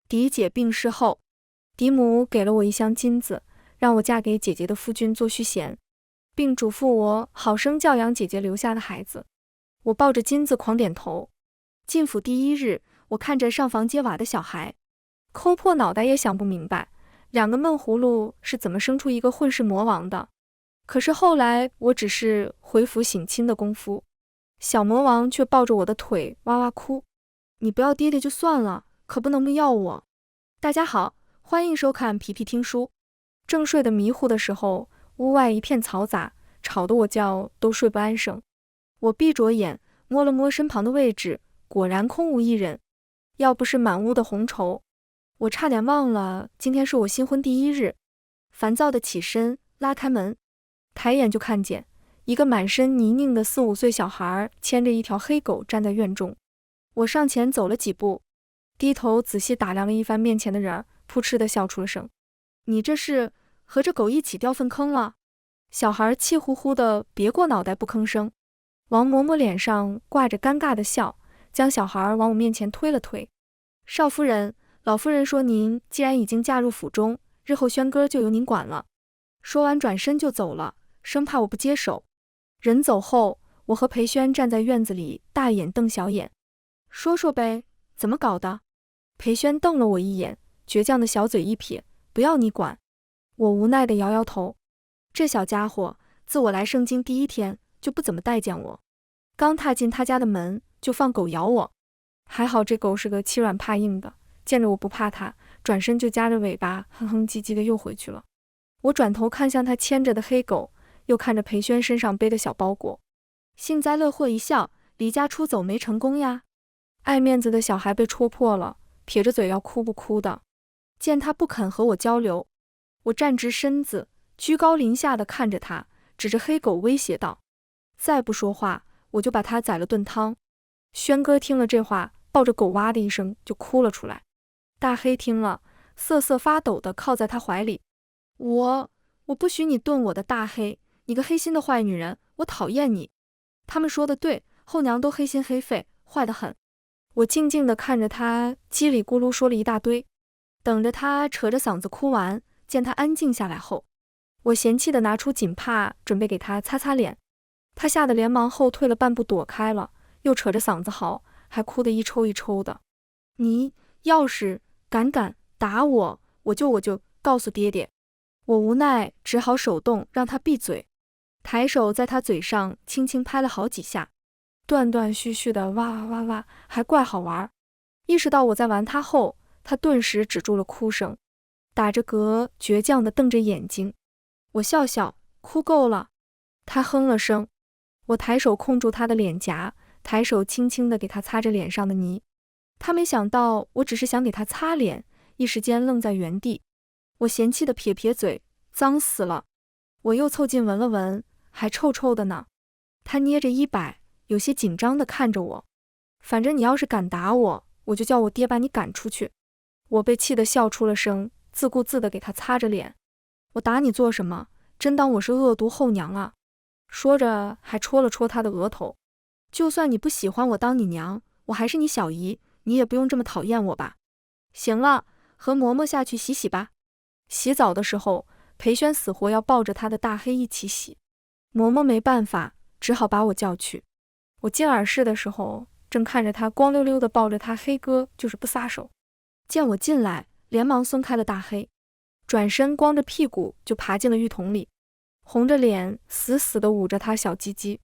狄姐病逝后，嫡母给了我一箱金子，让我嫁给姐姐的夫君做续弦，并嘱咐我好生教养姐姐留下的孩子。我抱着金子狂点头。进府第一日，我看着上房揭瓦的小孩，抠破脑袋也想不明白2个闷葫芦是怎么生出一个混世魔王的。可是后来我只是回府省亲的功夫，小魔王却抱着我的腿哇哇哭。你不要爹爹就算了，可不能要我。大家好，欢迎收看皮皮听书。正睡得迷糊的时候，屋外一片嘈杂，吵得我觉都睡不安生。我闭着眼，摸了摸身旁的位置，果然空无一人。要不是满屋的红绸，我差点忘了今天是我新婚第1日。烦躁地起身，拉开门，抬眼就看见一个满身泥泞的4、5岁小孩牵着一条黑狗站在院中。我上前走了几步，低头仔细打量了一番面前的人，扑哧地笑出了声。你这是和这狗一起掉粪坑了？小孩气呼呼地别过脑袋不吭声。王嬷嬷脸上挂着尴尬的笑，将小孩往我面前推了推。少夫人，老夫人说您既然已经嫁入府中，日后轩哥就由您管了。说完转身就走了，生怕我不接手。人走后，我和裴轩站在院子里大眼瞪小眼。说说呗，怎么搞的？裴轩瞪了我一眼，倔强的小嘴一撇，不要你管。我无奈地摇摇头。这小家伙自我来盛京第1天就不怎么待见我，刚踏进他家的门就放狗咬我。还好这狗是个欺软怕硬的，见着我不怕它，转身就夹着尾巴哼哼唧唧的又回去了。我转头看向他牵着的黑狗，又看着裴轩身上背的小包裹，幸灾乐祸一笑，离家出走没成功呀。爱面子的小孩被戳破了，撇着嘴要哭不哭的。见他不肯和我交流，我站直身子，居高临下的看着他，指着黑狗威胁道：再不说话，我就把他宰了炖汤。轩哥听了这话，抱着狗哇的一声就哭了出来。大黑听了，瑟瑟发抖的靠在他怀里。我不许你炖我的大黑，你个黑心的坏女人，我讨厌你。他们说的对，后娘都黑心黑肺，坏得很。我静静地看着他叽里咕噜说了一大堆，等着他扯着嗓子哭完。见他安静下来后，我嫌弃地拿出锦帕准备给他擦擦脸。他吓得连忙后退了半步躲开了，又扯着嗓子嚎，还哭得一抽一抽的。你要是敢打我，我就告诉爹爹。我无奈只好手动让他闭嘴，抬手在他嘴上轻轻拍了好几下，断断续续的哇哇哇哇，还怪好玩。意识到我在玩他后，他顿时止住了哭声，打着嗝倔强地瞪着眼睛。我笑笑，哭够了。他哼了声。我抬手控住他的脸颊，抬手轻轻地给他擦着脸上的泥。他没想到我只是想给他擦脸，一时间愣在原地。我嫌弃地撇撇嘴，脏死了。我又凑近闻了闻，还臭臭的呢。他捏着衣摆，有些紧张地看着我。反正你要是敢打我，我就叫我爹把你赶出去。我被气得笑出了声，自顾自地给他擦着脸。我打你做什么？真当我是恶毒后娘啊？说着还戳了戳他的额头。就算你不喜欢我当你娘，我还是你小姨，你也不用这么讨厌我吧。行了，和嬷嬷下去洗洗吧。洗澡的时候，裴轩死活要抱着他的大黑一起洗，嬷嬷没办法，只好把我叫去。我进耳室的时候，正看着他光溜溜的抱着他黑哥，就是不撒手。见我进来，连忙松开了大黑，转身光着屁股就爬进了浴桶里，红着脸死死地捂着他小鸡鸡，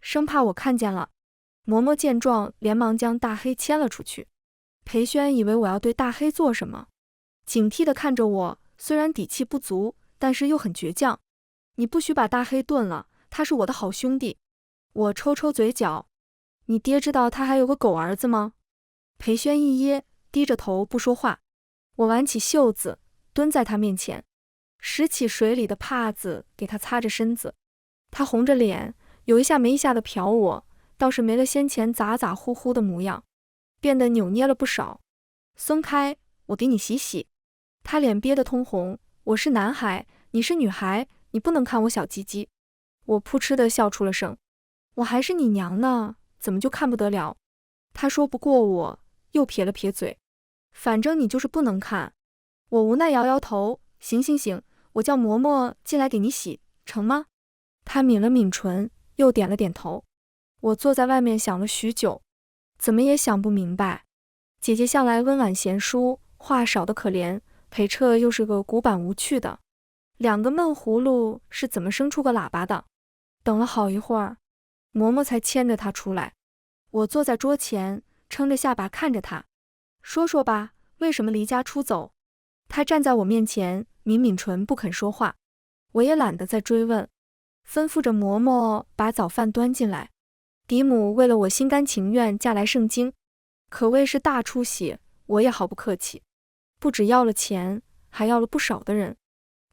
生怕我看见了。嬷嬷见状，连忙将大黑牵了出去。裴轩以为我要对大黑做什么，警惕地看着我，虽然底气不足，但是又很倔强。你不许把大黑炖了，他是我的好兄弟。我抽抽嘴角，你爹知道他还有个狗儿子吗？裴轩一噎，低着头不说话。我挽起袖子，蹲在他面前，拾起水里的帕子给他擦着身子。他红着脸，有一下没一下的瞟我，倒是没了先前咋咋呼呼的模样，变得扭捏了不少。松开，我给你洗洗。他脸憋得通红，我是男孩，你是女孩，你不能看我小鸡鸡。我扑哧地笑出了声，我还是你娘呢，怎么就看不得了？他说不过我，又撇了撇嘴。反正你就是不能看。我无奈摇摇头，行行行，我叫嬷嬷进来给你洗，成吗？他抿了抿唇，又点了点头。我坐在外面想了许久，怎么也想不明白。姐姐向来温婉贤淑，话少得可怜，裴彻又是个古板无趣的，两个闷葫芦是怎么生出个喇叭的？等了好一会儿，嬷嬷才牵着他出来。我坐在桌前，撑着下巴看着他，说说吧，为什么离家出走？他站在我面前，抿抿唇不肯说话。我也懒得再追问，吩咐着嬷嬷把早饭端进来。嫡母为了我心甘情愿嫁来盛京，可谓是大出血，我也毫不客气，不只要了钱，还要了不少的人。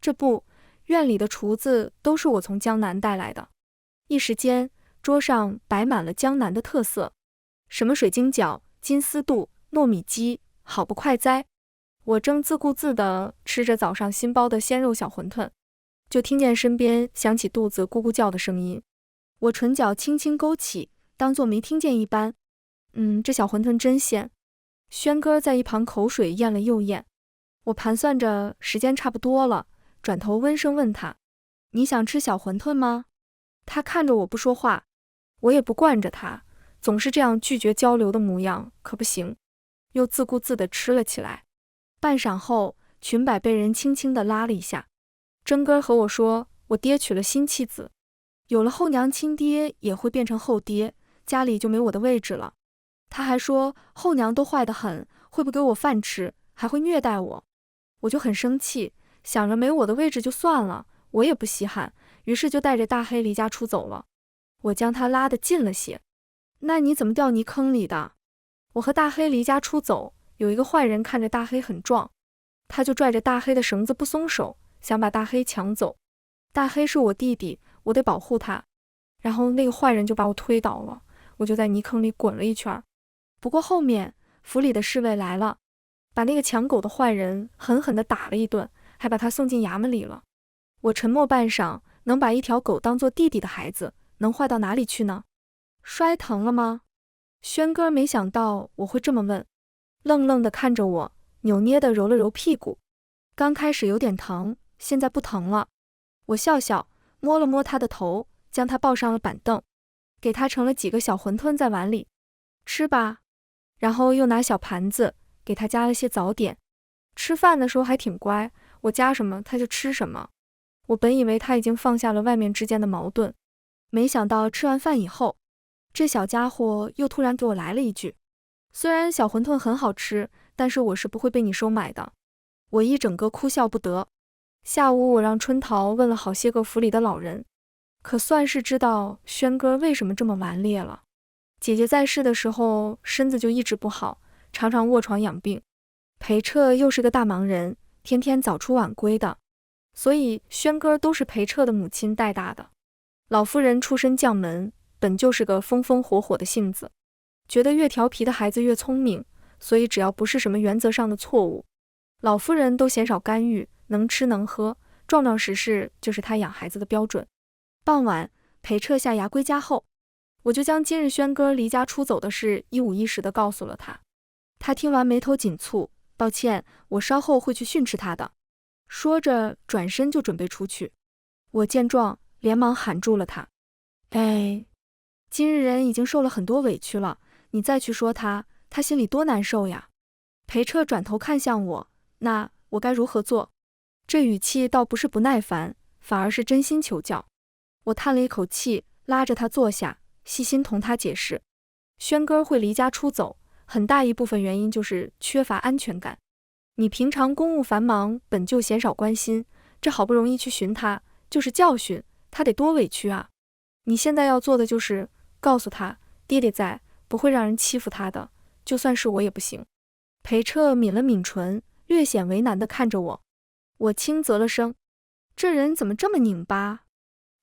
这不，院里的厨子都是我从江南带来的。一时间，桌上摆满了江南的特色，什么水晶饺、金丝肚、糯米鸡，好不快哉！我正自顾自地吃着早上新包的鲜肉小馄饨，就听见身边响起肚子咕咕叫的声音。我唇角轻轻勾起，当作没听见一般。这小馄饨真鲜。轩哥在一旁口水咽了又咽。我盘算着时间差不多了，转头温声问他：“你想吃小馄饨吗？”他看着我不说话，我也不惯着他，总是这样拒绝交流的模样，可不行，又自顾自地吃了起来。半晌后，裙摆被人轻轻地拉了一下。真哥和我说，我爹娶了新妻子，有了后娘，亲爹也会变成后爹，家里就没我的位置了。他还说后娘都坏得很，会不给我饭吃，还会虐待我。我就很生气，想着没我的位置就算了，我也不稀罕，于是就带着大黑离家出走了。我将他拉得近了些。那你怎么掉泥坑里的？我和大黑离家出走，有一个坏人看着大黑很壮，他就拽着大黑的绳子不松手，想把大黑抢走。大黑是我弟弟，我得保护他。然后那个坏人就把我推倒了，我就在泥坑里滚了一圈。不过后面府里的侍卫来了，把那个抢狗的坏人狠狠地打了一顿，还把他送进衙门里了。我沉默半晌，能把一条狗当作弟弟的孩子，能坏到哪里去呢？摔疼了吗？轩哥没想到我会这么问，愣愣地看着我，扭捏地揉了揉屁股。刚开始有点疼，现在不疼了。我笑笑，摸了摸他的头，将他抱上了板凳，给他盛了几个小馄饨在碗里，吃吧。然后又拿小盘子给他加了些早点。吃饭的时候还挺乖，我加什么他就吃什么。我本以为他已经放下了外面之间的矛盾，没想到吃完饭以后，这小家伙又突然给我来了一句：“虽然小馄饨很好吃，但是我是不会被你收买的。”我一整个哭笑不得。下午我让春桃问了好些个府里的老人，可算是知道轩哥为什么这么顽劣了。姐姐在世的时候身子就一直不好，常常卧床养病。裴彻又是个大忙人，天天早出晚归的，所以轩哥都是裴彻的母亲带大的。老夫人出身将门，本就是个风风火火的性子，觉得越调皮的孩子越聪明，所以只要不是什么原则上的错误，老夫人都鲜少干预，能吃能喝，壮壮实实就是她养孩子的标准。傍晚，裴彻下衙归家后，我就将今日轩哥离家出走的事一五一十地告诉了他。他听完眉头紧蹙，抱歉，我稍后会去训斥他的。说着转身就准备出去。我见状连忙喊住了他。哎，今日人已经受了很多委屈了，你再去说他，他心里多难受呀。裴彻转头看向我，那我该如何做？这语气倒不是不耐烦，反而是真心求教。我叹了一口气，拉着他坐下，细心同他解释，轩哥会离家出走，很大一部分原因就是缺乏安全感。你平常公务繁忙，本就鲜少关心，这好不容易去寻他，就是教训，他得多委屈啊。你现在要做的就是告诉他，爹爹在，不会让人欺负他的，就算是我也不行。裴彻抿了抿唇，略显为难地看着我。我轻啧了声，这人怎么这么拧巴？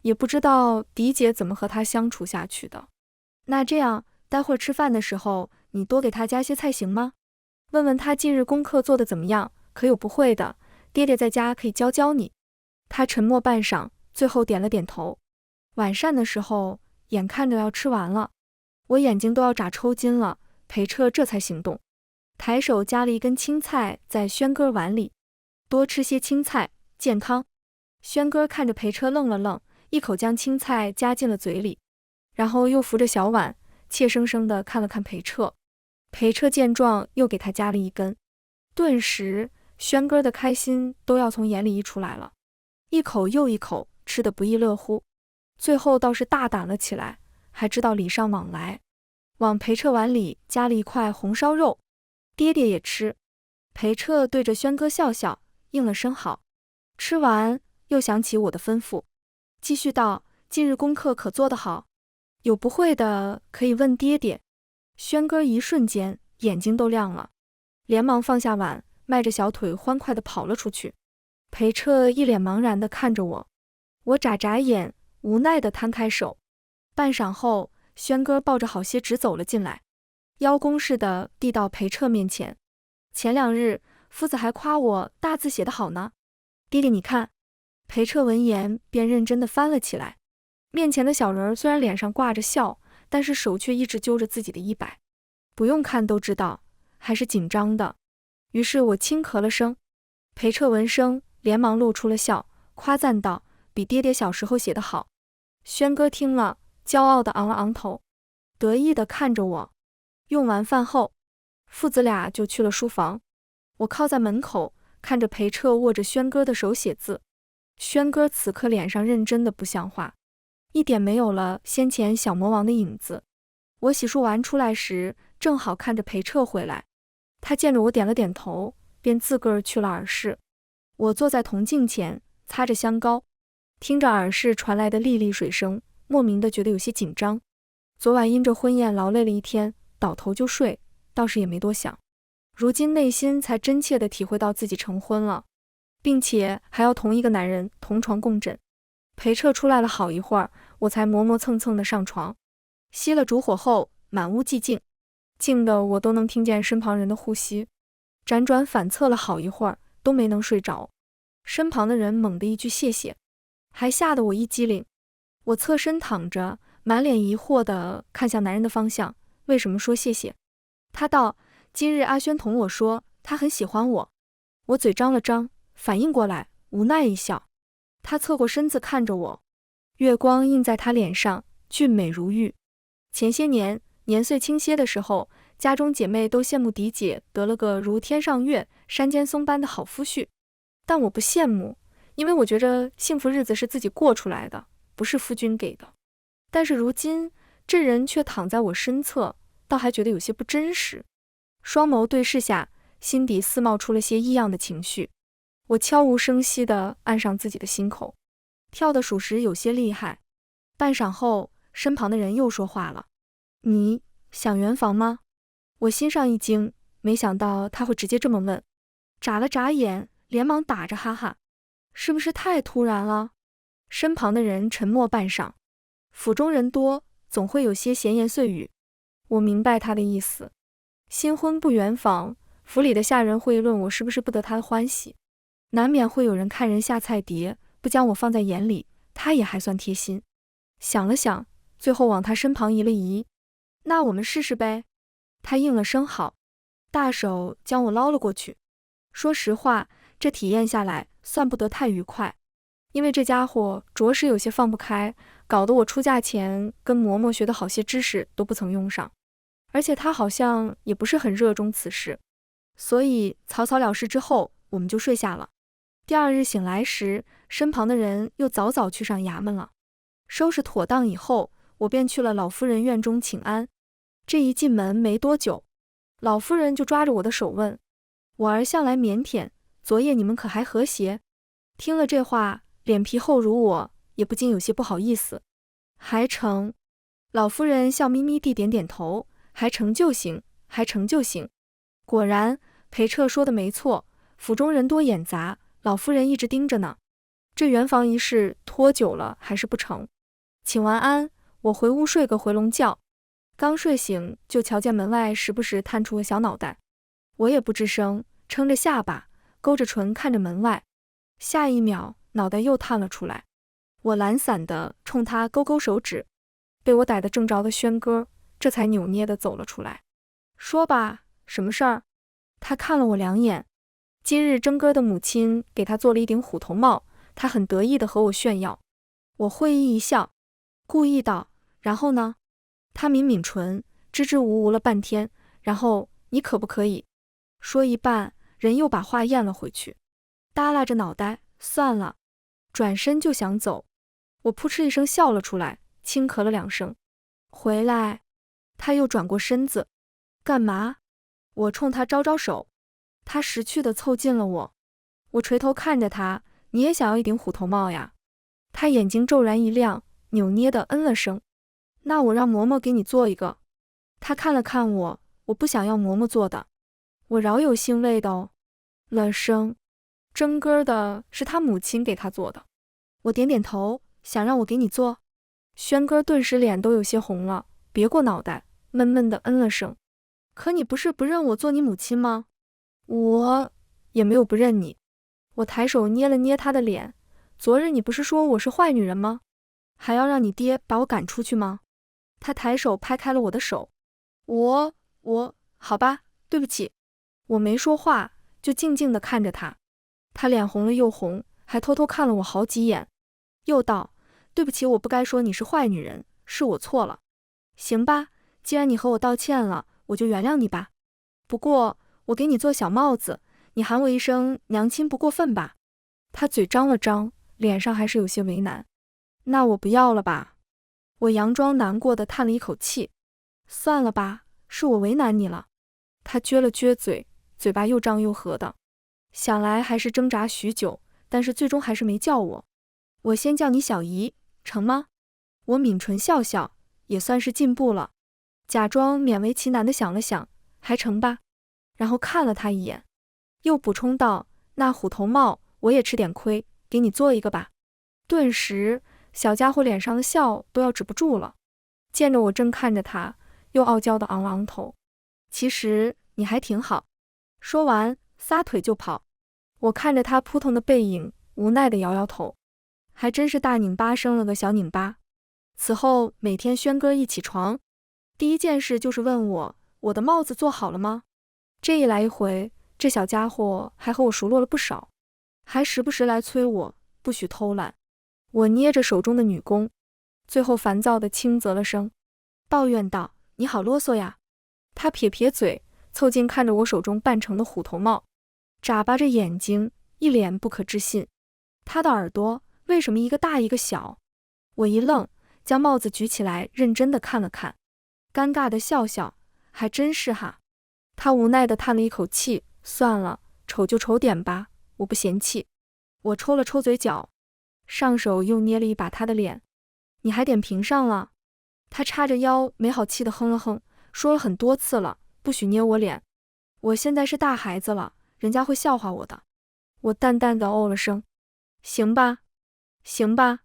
也不知道狄姐怎么和他相处下去的。那这样，待会儿吃饭的时候，你多给他加些菜行吗？问问他近日功课做得怎么样，可有不会的，爹爹在家可以教教你。他沉默半晌，最后点了点头。晚膳的时候，眼看着要吃完了，我眼睛都要眨抽筋了，裴彻这才行动。抬手夹了一根青菜在轩哥碗里，多吃些青菜，健康。轩哥看着裴彻愣了愣，一口将青菜夹进了嘴里，然后又扶着小碗，怯生生地看了看裴彻。裴彻见状，又给他夹了一根。顿时，轩哥的开心都要从眼里溢出来了，一口又一口，吃得不亦乐乎。最后倒是大胆了起来，还知道礼尚往来，往裴彻碗里夹了一块红烧肉。爹爹也吃。裴彻对着轩哥笑笑，应了声好。吃完，又想起我的吩咐，继续道：近日功课可做得好？有不会的可以问爹爹。轩哥一瞬间眼睛都亮了，连忙放下碗，迈着小腿欢快地跑了出去。裴彻一脸茫然地看着我，我眨眨眼，无奈地摊开手。半晌后，轩哥抱着好些纸走了进来，邀功似的递到裴彻面前。前2日，夫子还夸我大字写得好呢。爹爹你看。裴彻闻言便认真地翻了起来。面前的小人虽然脸上挂着笑，但是手却一直揪着自己的衣摆，不用看都知道，还是紧张的。于是我轻咳了声。裴彻闻声，连忙露出了笑，夸赞道：比爹爹小时候写得好。轩哥听了，骄傲地昂了昂头，得意地看着我。用完饭后，父子俩就去了书房。我靠在门口，看着裴彻握着轩哥的手写字。轩哥此刻脸上认真的不像话，一点没有了先前小魔王的影子。我洗漱完出来时，正好看着裴彻回来，他见着我点了点头，便自个儿去了耳室。我坐在铜镜前，擦着香膏，听着耳室传来的沥沥水声，莫名的觉得有些紧张。昨晚因着婚宴劳累了一天，倒头就睡，倒是也没多想。如今内心才真切地体会到自己成婚了，并且还要同一个男人同床共枕。裴彻出来了好一会儿，我才磨磨蹭蹭地上床。熄了烛火后，满屋寂静，静得我都能听见身旁人的呼吸。辗转反侧了好一会儿，都没能睡着。身旁的人猛地一句谢谢，还吓得我一激灵。我侧身躺着，满脸疑惑地看向男人的方向，为什么说谢谢？他道：今日阿轩同我说他很喜欢我。我嘴张了张，反应过来，无奈一笑。他侧过身子看着我，月光映在他脸上，俊美如玉。前些年年岁轻些的时候，家中姐妹都羡慕嫡姐得了个如天上月山间松般的好夫婿，但我不羡慕，因为我觉着幸福日子是自己过出来的，不是夫君给的。但是如今这人却躺在我身侧，倒还觉得有些不真实。双眸对视下，心底似冒出了些异样的情绪。我悄无声息地按上自己的心口，跳得属实有些厉害。半晌后，身旁的人又说话了：你想圆房吗？我心上一惊，没想到他会直接这么问，眨了眨眼，连忙打着哈哈：是不是太突然了？身旁的人沉默半晌，府中人多，总会有些闲言碎语。我明白他的意思，新婚不圆房，府里的下人会议论我是不是不得他的欢喜，难免会有人看人下菜碟，不将我放在眼里。他也还算贴心，想了想，最后往他身旁移了移。那我们试试呗。他应了声好，大手将我捞了过去。说实话，这体验下来算不得太愉快，因为这家伙着实有些放不开，搞得我出嫁前跟嬷嬷学的好些知识都不曾用上，而且他好像也不是很热衷此事，所以草草了事之后，我们就睡下了。第2日醒来时，身旁的人又早早去上衙门了。收拾妥当以后，我便去了老夫人院中请安。这一进门没多久，老夫人就抓着我的手问：我儿向来腼腆，昨夜你们可还和谐？听了这话，脸皮厚如我，也不禁有些不好意思。还成。老夫人笑眯眯地点点头，还成就行，还成就行。果然，裴彻说的没错，府中人多眼杂，老夫人一直盯着呢。这圆房一事拖久了还是不成。请完安，我回屋睡个回笼觉。刚睡醒，就瞧见门外时不时探出个小脑袋。我也不吱声，撑着下巴，勾着唇看着门外。下一秒，脑袋又探了出来。我懒散地冲他勾勾手指，被我逮得正着的轩哥这才扭捏地走了出来。说吧，什么事儿？他看了我2眼。今日征哥的母亲给他做了一顶虎头帽，他很得意地和我炫耀。我会意一笑，故意道：然后呢？他抿抿唇，支支吾吾了半天，然后你可不可以？说一半，人又把话咽了回去，耷拉着脑袋，算了，转身就想走。我扑哧一声笑了出来，轻咳了2声。回来。他又转过身子。干嘛？我冲他招招手。他识趣地凑近了我。我垂头看着他，你也想要一顶虎头帽呀？他眼睛骤然一亮，扭捏地嗯了声。那我让嬷嬷给你做一个。他看了看我，我不想要嬷嬷做的。我饶有兴味的哦了声。征哥的是他母亲给他做的。我点点头，想让我给你做。轩哥顿时脸都有些红了，别过脑袋，闷闷地嗯了声。可你不是不认我做你母亲吗？我也没有不认你。我抬手捏了捏他的脸。昨日你不是说我是坏女人吗？还要让你爹把我赶出去吗？他抬手拍开了我的手。好吧，对不起。我没说话，就静静地看着他。他脸红了又红，还偷偷看了我好几眼，又道：对不起，我不该说你是坏女人，是我错了。行吧，既然你和我道歉了，我就原谅你吧。不过我给你做小帽子，你喊我一声娘亲不过分吧？他嘴张了张，脸上还是有些为难。那我不要了吧？我佯装难过的叹了一口气。算了吧，是我为难你了。他撅了撅嘴，嘴巴又张又合的。想来还是挣扎许久，但是最终还是没叫我。我先叫你小姨，成吗？我抿唇笑笑，也算是进步了。假装勉为其难的想了想，还成吧。然后看了他一眼，又补充道：那虎头帽我也吃点亏，给你做一个吧。顿时小家伙脸上的笑都要止不住了，见着我正看着他，又傲娇的昂了昂头。其实你还挺好。说完撒腿就跑。我看着他扑腾的背影，无奈的摇摇头。还真是大拧巴生了个小拧巴。此后每天轩哥一起床，第一件事就是问我的帽子做好了吗？这一来一回，这小家伙还和我熟络了不少，还时不时来催我不许偷懒。我捏着手中的女工，最后烦躁地轻啧了声，抱怨道：你好啰嗦呀。他撇撇嘴，凑近看着我手中扮成的虎头帽，眨巴着眼睛，一脸不可置信。他的耳朵为什么一个大一个小？我一愣，将帽子举起来认真地看了看，尴尬地笑笑，还真是哈。他无奈地叹了一口气，算了，丑就丑点吧，我不嫌弃。我抽了抽嘴角，上手又捏了一把他的脸。你还点评上了？他叉着腰没好气地哼了哼，说了很多次了，不许捏我脸。我现在是大孩子了，人家会笑话我的。我淡淡地哦了声。行吧，行吧。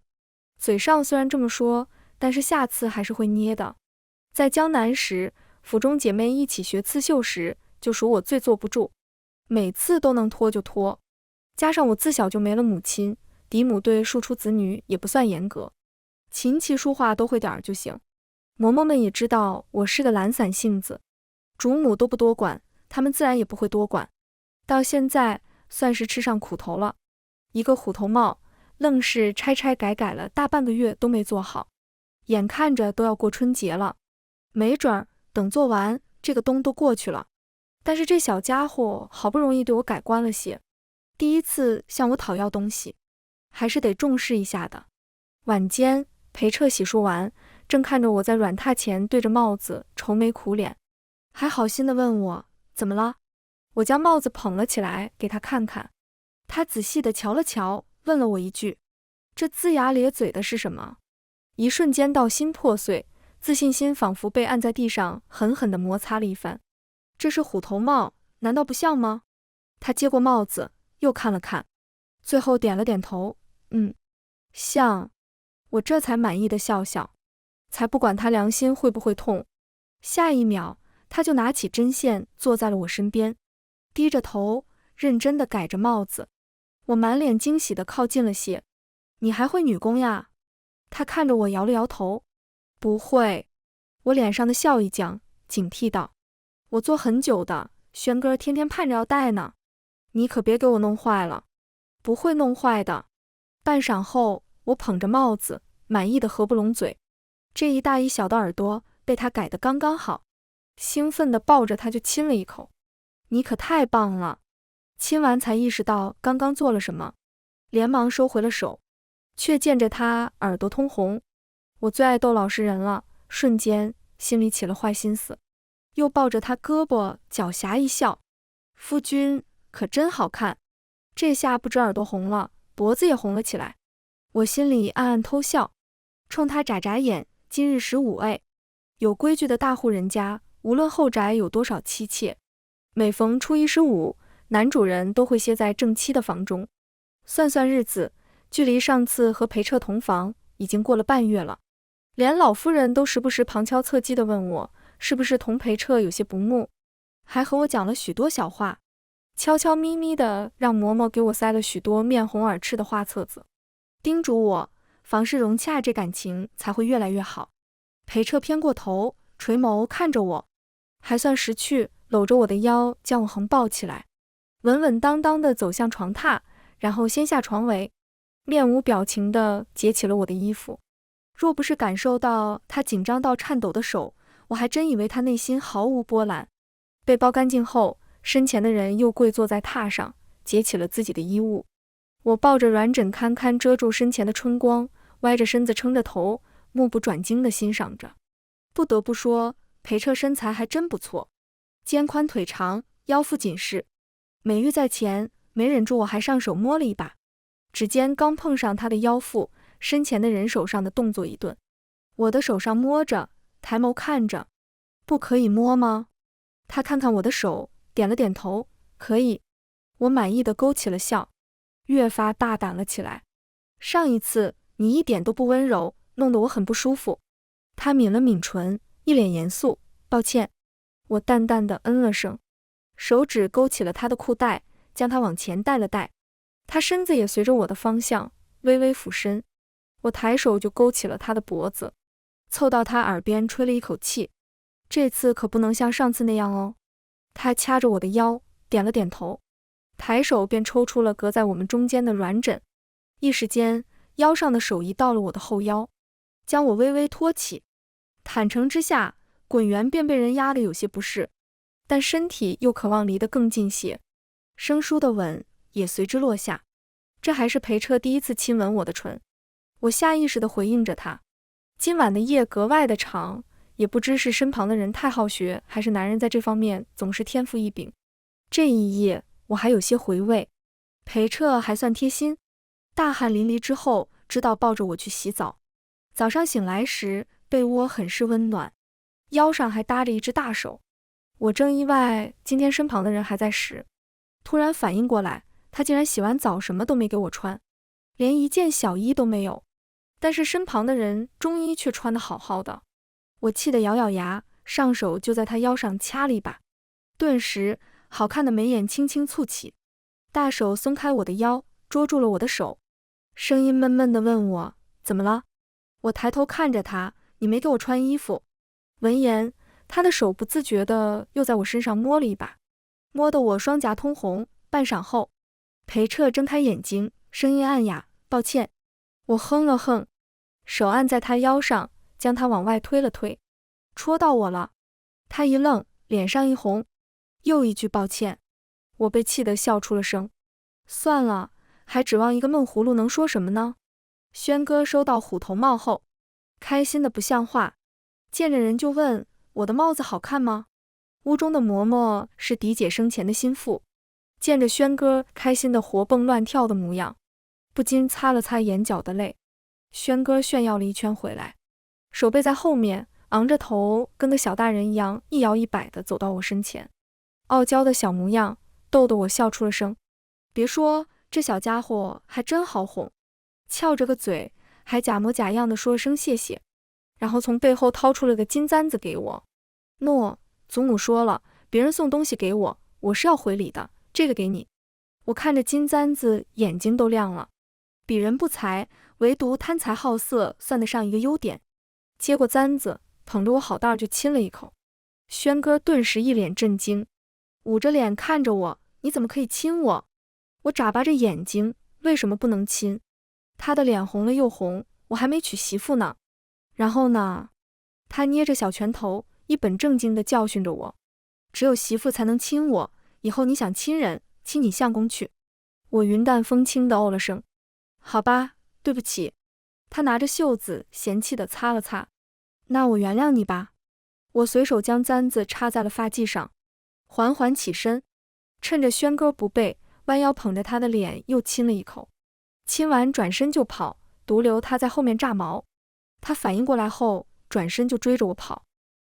嘴上虽然这么说，但是下次还是会捏的。在江南时，府中姐妹一起学刺绣时，就属我最坐不住，每次都能拖就拖。加上我自小就没了母亲，嫡母对庶出子女也不算严格，琴棋书画都会点就行。嬷嬷们也知道我是个懒散性子，主母都不多管，他们自然也不会多管。到现在算是吃上苦头了，一个虎头帽愣是拆拆改改了大半个月都没做好，眼看着都要过春节了，没准儿等做完这个冬都过去了。但是这小家伙好不容易对我改观了些，第一次向我讨要东西，还是得重视一下的。晚间裴彻洗漱完，正看着我在软榻前对着帽子愁眉苦脸，还好心地问我怎么了。我将帽子捧了起来给他看看，他仔细地瞧了瞧，问了我一句：这龇牙咧嘴的是什么？一瞬间道心破碎，自信心仿佛被按在地上狠狠地摩擦了一番。这是虎头帽，难道不像吗？他接过帽子又看了看，最后点了点头，像。我这才满意的笑笑，才不管他良心会不会痛。下一秒他就拿起针线坐在了我身边，低着头认真地改着帽子。我满脸惊喜地靠近了些。你还会女工呀？他看着我摇了摇头。不会。我脸上的笑意降，警惕道。我做很久的，轩哥天天盼着要戴呢，你可别给我弄坏了。不会弄坏的。半晌后，我捧着帽子，满意的合不拢嘴。这一大一小的耳朵被他改得刚刚好，兴奋地抱着他就亲了一口。你可太棒了！亲完才意识到刚刚做了什么，连忙收回了手，却见着他耳朵通红。我最爱逗老实人了，瞬间心里起了坏心思，又抱着他胳膊狡黠一笑。夫君可真好看。这下不止耳朵红了，脖子也红了起来。我心里暗暗偷笑，冲他眨眨眼。今日15哎，有规矩的大户人家，无论后宅有多少妻妾，每逢初一15，男主人都会歇在正妻的房中。算算日子，距离上次和裴彻同房已经过了半月了。连老夫人都时不时旁敲侧击地问我，是不是同裴彻有些不睦，还和我讲了许多小话，悄悄咪咪地让嬷嬷给我塞了许多面红耳赤的画册子，叮嘱我房事融洽，这感情才会越来越好。裴彻偏过头，垂眸看着我，还算识趣，搂着我的腰将我横抱起来，稳稳当当地走向床榻，然后掀下床围，面无表情地解起了我的衣服。若不是感受到他紧张到颤抖的手，我还真以为他内心毫无波澜。被包干净后，身前的人又跪坐在榻上，解起了自己的衣物。我抱着软枕堪堪遮住身前的春光，歪着身子撑着头，目不转睛地欣赏着。不得不说，裴彻身材还真不错，肩宽腿长，腰腹紧实。美玉在前，没忍住我还上手摸了一把，指尖刚碰上他的腰腹，身前的人手上的动作一顿。我的手上摸着，抬眸看着。不可以摸吗？他看看我的手，点了点头，可以。我满意的勾起了笑，越发大胆了起来。上一次你一点都不温柔，弄得我很不舒服。他抿了抿唇，一脸严肃，抱歉。我淡淡的嗯了声，手指勾起了他的裤带，将他往前带了带。他身子也随着我的方向微微俯身，我抬手就勾起了他的脖子，凑到他耳边吹了一口气。这次可不能像上次那样哦。他掐着我的腰，点了点头，抬手便抽出了隔在我们中间的软枕。一时间，腰上的手移到了我的后腰，将我微微托起。坦诚之下，滚圆便被人压得有些不适，但身体又渴望离得更近些，生疏的吻也随之落下。这还是裴彻第一次亲吻我的唇，我下意识地回应着他。今晚的夜格外的长，也不知是身旁的人太好学，还是男人在这方面总是天赋异禀。这一夜我还有些回味，裴彻还算贴心，大汗淋漓之后知道抱着我去洗澡。早上醒来时，被窝很是温暖，腰上还搭着一只大手。我正意外今天身旁的人还在时，突然反应过来，他竟然洗完澡什么都没给我穿，连一件小衣都没有，但是身旁的人中衣却穿得好好的。我气得咬咬牙，上手就在他腰上掐了一把，顿时好看的眉眼轻轻蹙起，大手松开我的腰，捉住了我的手，声音闷闷地问我怎么了。我抬头看着他，你没给我穿衣服。闻言，他的手不自觉地又在我身上摸了一把，摸得我双颊通红。半晌后，裴彻睁开眼睛，声音暗哑，抱歉。我哼了哼，手按在他腰上，将他往外推了推。戳到我了。他一愣，脸上一红，又一句抱歉。我被气得笑出了声。算了，还指望一个闷葫芦能说什么呢？轩哥收到虎头帽后，开心的不像话，见着人就问我的帽子好看吗？屋中的嬷嬷是狄姐生前的心腹，见着轩哥开心的活蹦乱跳的模样，不禁擦了擦眼角的泪。轩哥炫耀了一圈回来，手背在后面，昂着头，跟个小大人一样一摇一摆地走到我身前，傲娇的小模样逗得我笑出了声。别说，这小家伙还真好哄，翘着个嘴，还假模假样地说了声谢谢，然后从背后掏出了个金簪子给我。诺，祖母说了，别人送东西给我，我是要回礼的，这个给你。我看着金簪子，眼睛都亮了。鄙人不才，唯独贪财好色算得上一个优点。接过簪子，捧着我好袋就亲了一口。轩哥顿时一脸震惊，捂着脸看着我，你怎么可以亲我？我眨巴着眼睛，为什么不能亲？他的脸红了又红，我还没娶媳妇呢。然后呢？他捏着小拳头，一本正经地教训着我，只有媳妇才能亲我，以后你想亲人，亲你相公去。我云淡风轻地哦了声，好吧，对不起。他拿着袖子嫌弃地擦了擦，那我原谅你吧。我随手将簪子插在了发髻上，缓缓起身，趁着轩哥不备，弯腰捧着他的脸又亲了一口，亲完转身就跑，独留他在后面炸毛。他反应过来后，转身就追着我跑。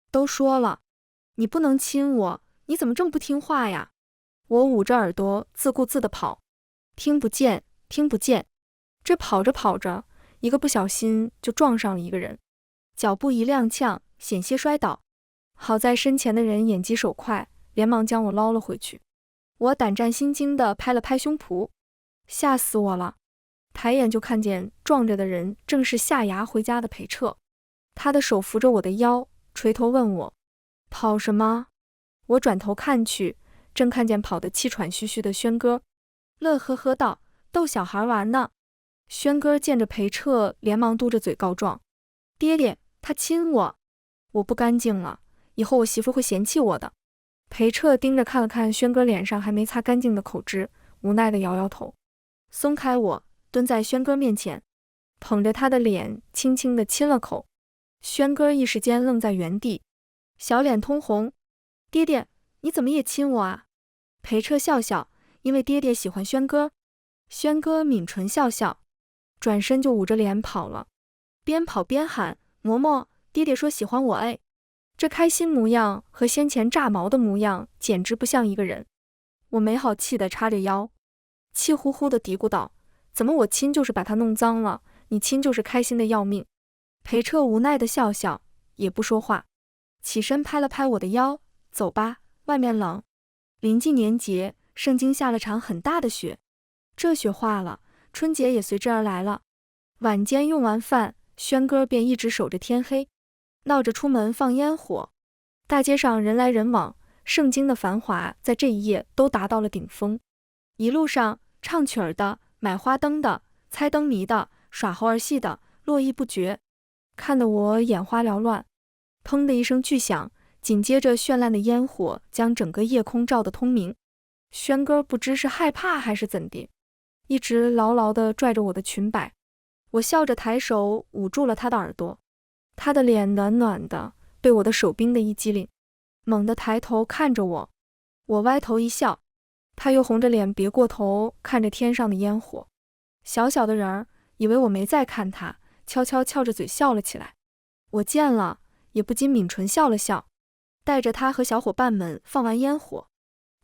都说了，你不能亲我，你怎么这么不听话呀？我捂着耳朵自顾自地跑，听不见，听不见。这跑着跑着，一个不小心就撞上了一个人，脚步一踉跄，险些摔倒。好在身前的人眼疾手快，连忙将我捞了回去。我胆战心惊地拍了拍胸脯，吓死我了。抬眼就看见撞着的人正是下牙回家的裴彻，他的手扶着我的腰，垂头问我跑什么。我转头看去，正看见跑得气喘吁吁的轩哥，乐呵呵道：逗小孩玩呢。轩哥见着裴彻，连忙嘟着嘴告状：爹爹，他亲我，我不干净了，以后我媳妇会嫌弃我的。裴彻盯着看了看轩哥脸上还没擦干净的口汁，无奈地摇摇头，松开我，蹲在轩哥面前，捧着他的脸轻轻地亲了口。轩哥一时间愣在原地，小脸通红。爹爹，你怎么也亲我啊？裴彻笑笑，因为爹爹喜欢轩哥。轩哥抿唇笑笑，转身就捂着脸跑了，边跑边喊：嬷嬷，爹爹说喜欢我哎。这开心模样和先前炸毛的模样简直不像一个人。我没好气地叉着腰，气呼呼地嘀咕道：怎么我亲就是把他弄脏了，你亲就是开心的要命。裴彻无奈地笑笑，也不说话，起身拍了拍我的腰，走吧，外面冷。临近年节，盛京下了场很大的雪，这雪化了，春节也随之而来了。晚间用完饭，轩哥便一直守着天黑，闹着出门放烟火。大街上人来人往，盛京的繁华在这一夜都达到了顶峰。一路上唱曲儿的、买花灯的、猜灯谜的、耍猴儿戏的络绎不绝，看得我眼花缭乱。砰的一声巨响，紧接着绚烂的烟火将整个夜空照得通明。轩哥不知是害怕还是怎地，一直牢牢地拽着我的裙摆。我笑着抬手捂住了他的耳朵，他的脸暖暖的，被我的手冰得一激灵，猛地抬头看着我。我歪头一笑，他又红着脸别过头看着天上的烟火。小小的人儿以为我没在看他，悄悄翘着嘴笑了起来。我见了，也不禁抿唇笑了笑，带着他和小伙伴们放完烟火，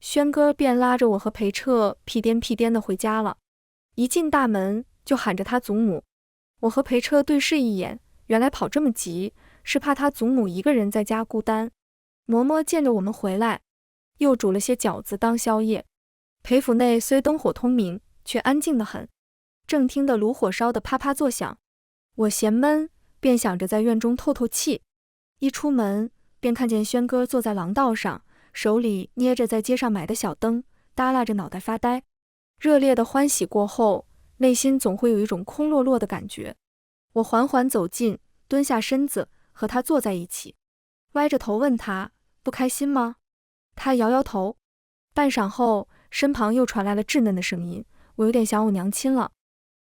轩哥便拉着我和裴彻屁颠屁颠地回家了。一进大门就喊着他祖母。我和裴彻对视一眼，原来跑这么急是怕他祖母一个人在家孤单。嬷嬷见着我们回来，又煮了些饺子当宵夜。裴府内虽灯火通明，却安静得很，正听得炉火烧得啪啪作响。我嫌闷，便想着在院中透透气。一出门便看见轩哥坐在廊道上，手里捏着在街上买的小灯，耷拉着脑袋发呆。热烈的欢喜过后，内心总会有一种空落落的感觉。我缓缓走近，蹲下身子和他坐在一起，歪着头问他：不开心吗？他摇摇头。半晌后，身旁又传来了稚嫩的声音：我有点想我娘亲了。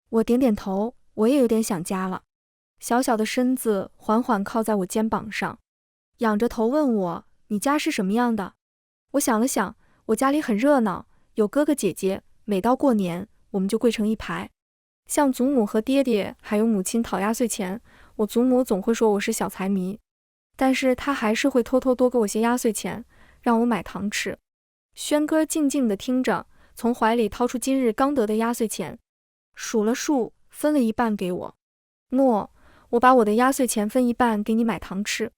我点点头，我也有点想家了。小小的身子缓缓靠在我肩膀上，仰着头问我：你家是什么样的？我想了想，我家里很热闹，有哥哥姐姐，每到过年我们就跪成一排，向祖母和爹爹还有母亲讨压岁钱。我祖母总会说我是小财迷，但是她还是会偷偷多给我些压岁钱，让我买糖吃。轩哥静静地听着，从怀里掏出今日刚得的压岁钱，数了数，分了一半给我。诺，我把我的压岁钱分一半给你买糖吃。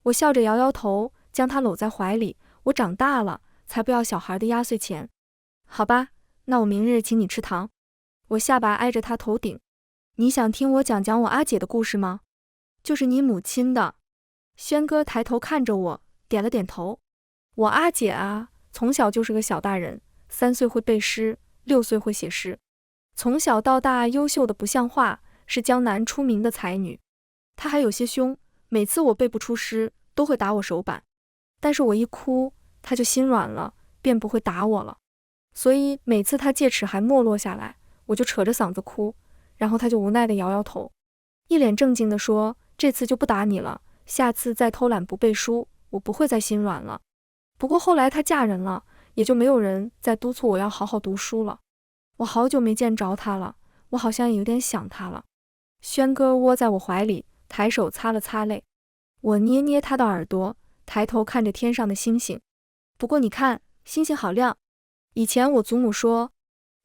我笑着摇摇头，将他搂在怀里。我长大了，才不要小孩的压岁钱。好吧，那我明日请你吃糖。我下巴挨着他头顶。你想听我讲讲我阿姐的故事吗？就是你母亲的。轩哥抬头看着我，点了点头。我阿姐啊，从小就是个小大人，3岁会背诗，6岁会写诗，从小到大优秀的不像话，是江南出名的才女。她还有些凶，每次我背不出诗，都会打我手板，但是我一哭，她就心软了，便不会打我了。所以每次她戒尺还没落下来，我就扯着嗓子哭，然后她就无奈地摇摇头，一脸正经地说：“这次就不打你了，下次再偷懒不背书，我不会再心软了。”不过后来她嫁人了，也就没有人再督促我要好好读书了。我好久没见着她了，我好像也有点想她了。轩哥窝在我怀里，抬手擦了擦泪。我捏捏他的耳朵，抬头看着天上的星星。不过你看，星星好亮。以前我祖母说，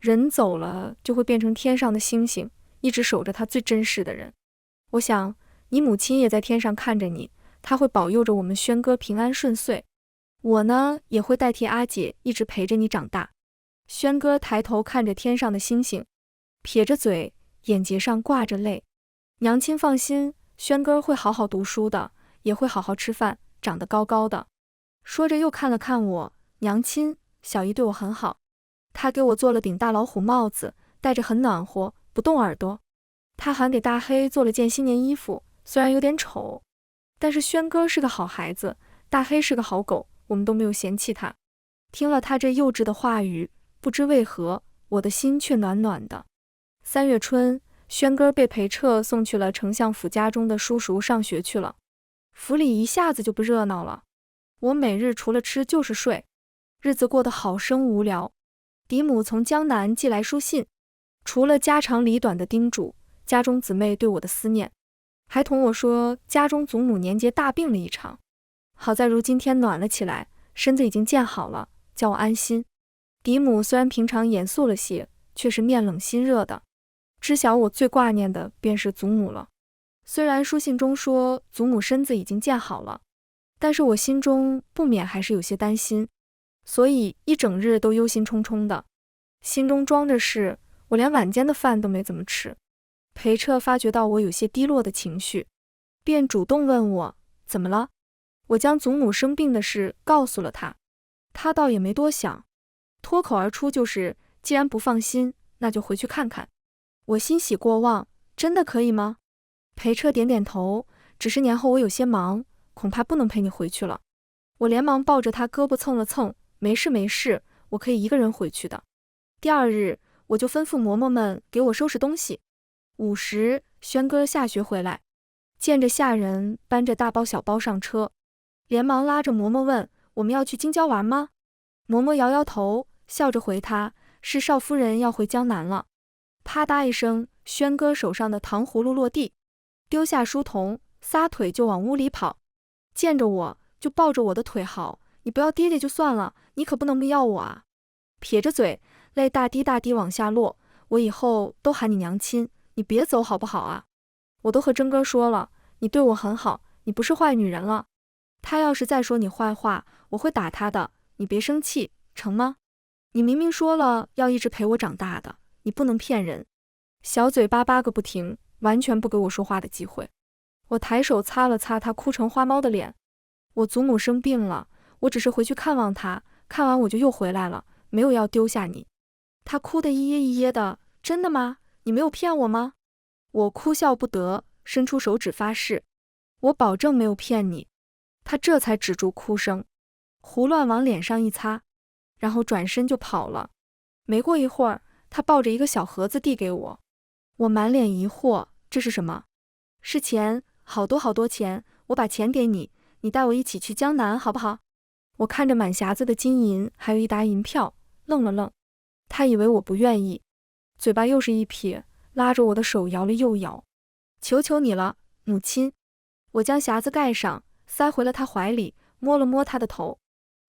人走了就会变成天上的星星，一直守着他最珍视的人。我想，你母亲也在天上看着你，她会保佑着我们轩哥平安顺遂。我呢，也会代替阿姐一直陪着你长大。轩哥抬头看着天上的星星，撇着嘴，眼睫上挂着泪。娘亲放心，轩哥会好好读书的，也会好好吃饭，长得高高的。说着又看了看我，娘亲，小姨对我很好，她给我做了顶大老虎帽子，戴着很暖和，不动耳朵。她还给大黑做了件新年衣服，虽然有点丑，但是轩哥是个好孩子，大黑是个好狗，我们都没有嫌弃他。听了他这幼稚的话语，不知为何，我的心却暖暖的。3月春，轩哥被裴彻送去了丞相府家中的叔叔上学去了，府里一下子就不热闹了。我每日除了吃就是睡，日子过得好生无聊。嫡母从江南寄来书信，除了家长里短的叮嘱，家中姊妹对我的思念，还同我说家中祖母年节大病了一场，好在如今天暖了起来，身子已经见好了，叫我安心。嫡母虽然平常严肃了些，却是面冷心热的，知晓我最挂念的便是祖母了。虽然书信中说祖母身子已经见好了，但是我心中不免还是有些担心，所以一整日都忧心忡忡的，心中装着事，我连晚间的饭都没怎么吃。裴彻发觉到我有些低落的情绪，便主动问我怎么了。我将祖母生病的事告诉了他，他倒也没多想，脱口而出就是既然不放心，那就回去看看。我欣喜过望，真的可以吗？裴彻点点头，只是年后我有些忙，恐怕不能陪你回去了。我连忙抱着他胳膊蹭了蹭，没事没事，我可以一个人回去的。第二日，我就吩咐嬷嬷们给我收拾东西。午时，轩哥下学回来，见着下人搬着大包小包上车，连忙拉着嬷嬷问：“我们要去京郊玩吗？”嬷嬷摇摇头，笑着回他：“是少夫人要回江南了。”啪嗒一声，轩哥手上的糖葫芦落地，丢下书童，撒腿就往屋里跑。见着我就抱着我的腿嚎：“你不要爹爹就算了，你可不能不要我啊！”撇着嘴，泪大滴大滴往下落。我以后都喊你娘亲，你别走好不好啊？我都和真哥说了，你对我很好，你不是坏女人了。他要是再说你坏话，我会打他的，你别生气，成吗？你明明说了要一直陪我长大的，你不能骗人。小嘴巴叭个不停，完全不给我说话的机会。我抬手擦了擦他哭成花猫的脸。我祖母生病了，我只是回去看望她，看完我就又回来了，没有要丢下你。他哭得一噎一噎的，真的吗？你没有骗我吗？我哭笑不得，伸出手指发誓，我保证没有骗你。他这才止住哭声，胡乱往脸上一擦，然后转身就跑了。没过一会儿，他抱着一个小盒子递给我，我满脸疑惑，这是什么？是钱，好多好多钱，我把钱给你，你带我一起去江南好不好？我看着满匣子的金银，还有一沓银票，愣了愣。他以为我不愿意，嘴巴又是一撇，拉着我的手摇了又摇。求求你了，母亲。我将匣子盖上，塞回了他怀里，摸了摸他的头。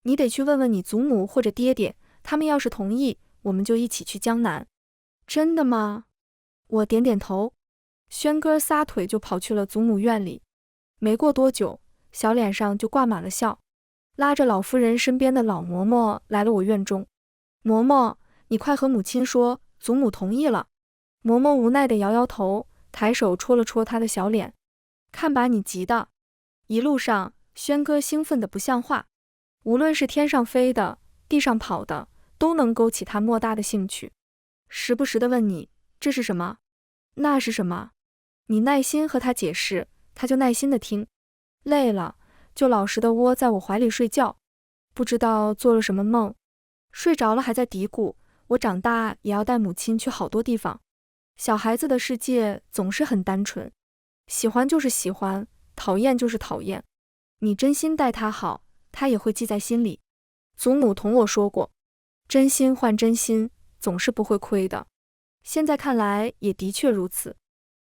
你得去问问你祖母或者爹爹，他们要是同意，我们就一起去江南。真的吗？我点点头。轩哥撒腿就跑去了祖母院里，没过多久，小脸上就挂满了笑，拉着老夫人身边的老嬷嬷来了我院中。嬷嬷，你快和母亲说，祖母同意了。嬷嬷无奈地摇摇头，抬手戳了戳她的小脸，看把你急的。一路上，轩哥兴奋得不像话，无论是天上飞的、地上跑的，都能勾起他莫大的兴趣，时不时地问你这是什么，那是什么，你耐心和他解释，他就耐心地听，累了就老实地窝在我怀里睡觉，不知道做了什么梦，睡着了还在嘀咕，我长大也要带母亲去好多地方。小孩子的世界总是很单纯，喜欢就是喜欢，讨厌就是讨厌，你真心待他好，他也会记在心里。祖母同我说过，真心换真心，总是不会亏的。现在看来也的确如此。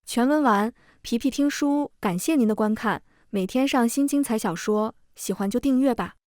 全文完，皮皮听书，感谢您的观看，每天上新精彩小说，喜欢就订阅吧。